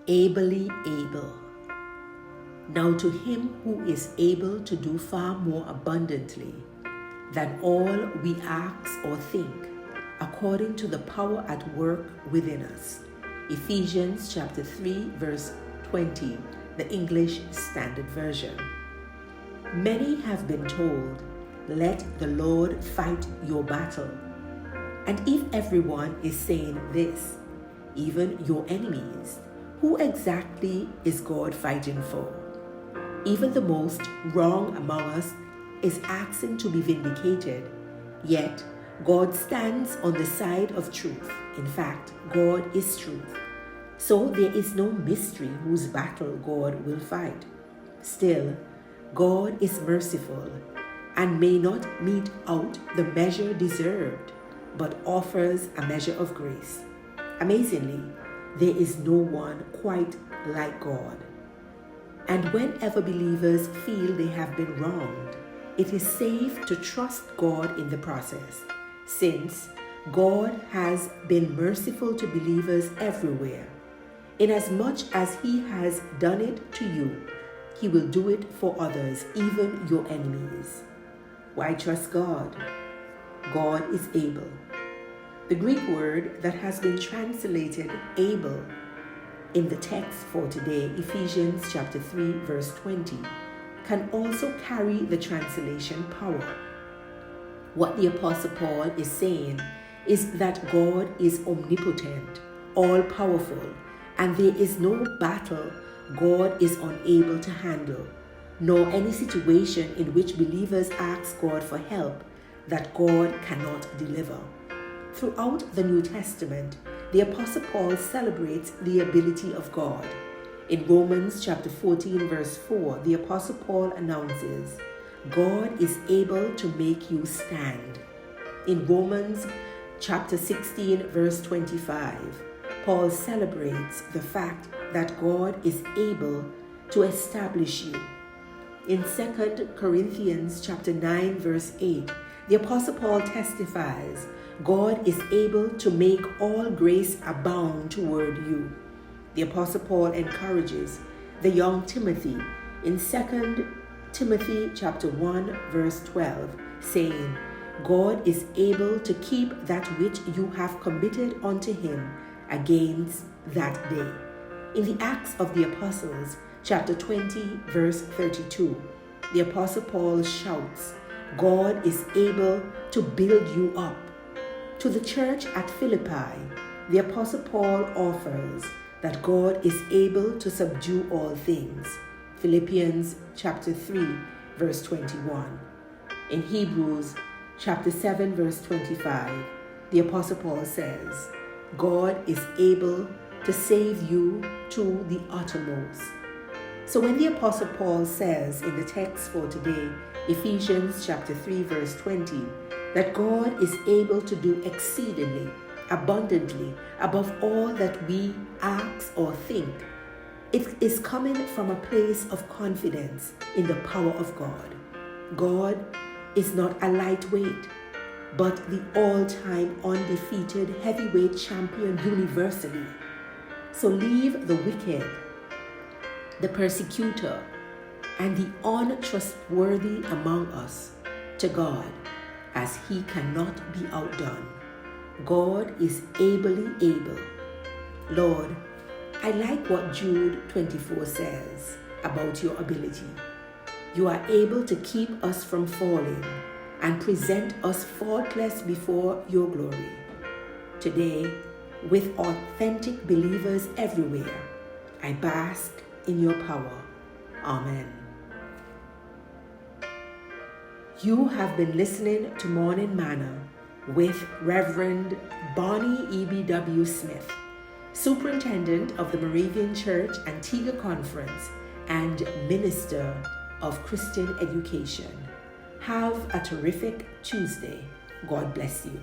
ably able. Now to him who is able to do far more abundantly than all we ask or think, according to the power at work within us. Ephesians chapter 3, verse 20, the English Standard Version. Many have been told, let the Lord fight your battle. And if everyone is saying this, even your enemies, who exactly is God fighting for? Even the most wrong among us is asking to be vindicated, yet God stands on the side of truth. In fact, God is truth. So there is no mystery whose battle God will fight. Still, God is merciful and may not mete out the measure deserved, but offers a measure of grace. Amazingly, there is no one quite like God. And whenever believers feel they have been wronged, it is safe to trust God in the process, since God has been merciful to believers everywhere. Inasmuch as he has done it to you, he will do it for others, even your enemies. Why trust God? God is able. The Greek word that has been translated able in the text for today, Ephesians chapter 3, verse 20, can also carry the translation power. What the Apostle Paul is saying is that God is omnipotent, all-powerful, and there is no battle God is unable to handle, nor any situation in which believers ask God for help that God cannot deliver. Throughout the New Testament, the Apostle Paul celebrates the ability of God. In Romans chapter 14, verse 4, the Apostle Paul announces, God is able to make you stand. In Romans chapter 16, verse 25, Paul celebrates the fact that God is able to establish you. In 2 Corinthians chapter 9, verse 8, the Apostle Paul testifies, God is able to make all grace abound toward you. The Apostle Paul encourages the young Timothy in 2 Timothy chapter 1, verse 12, saying, God is able to keep that which you have committed unto him against that day. In the Acts of the Apostles, chapter 20, verse 32, the Apostle Paul shouts, God is able to build you up. To the church at Philippi, the Apostle Paul offers that God is able to subdue all things. Philippians chapter 3, verse 21. In Hebrews chapter 7, verse 25, the Apostle Paul says, God is able to save you to the uttermost. So when the Apostle Paul says in the text for today, Ephesians chapter 3, verse 20, that God is able to do exceedingly, abundantly, above all that we ask or think, it is coming from a place of confidence in the power of God. God is not a lightweight, but the all-time undefeated heavyweight champion universally. So leave the wicked, the persecutor, and the untrustworthy among us to God, as he cannot be outdone. God is ably able. Lord, I like what Jude 24 says about your ability. You are able to keep us from falling and present us faultless before your glory. Today, with authentic believers everywhere, I bask in your power. Amen. You have been listening to Morning Manna with Reverend Bonnie EBW Smith, Superintendent of the Moravian Church Antigua Conference and Minister of Christian Education. Have a terrific Tuesday. God bless you.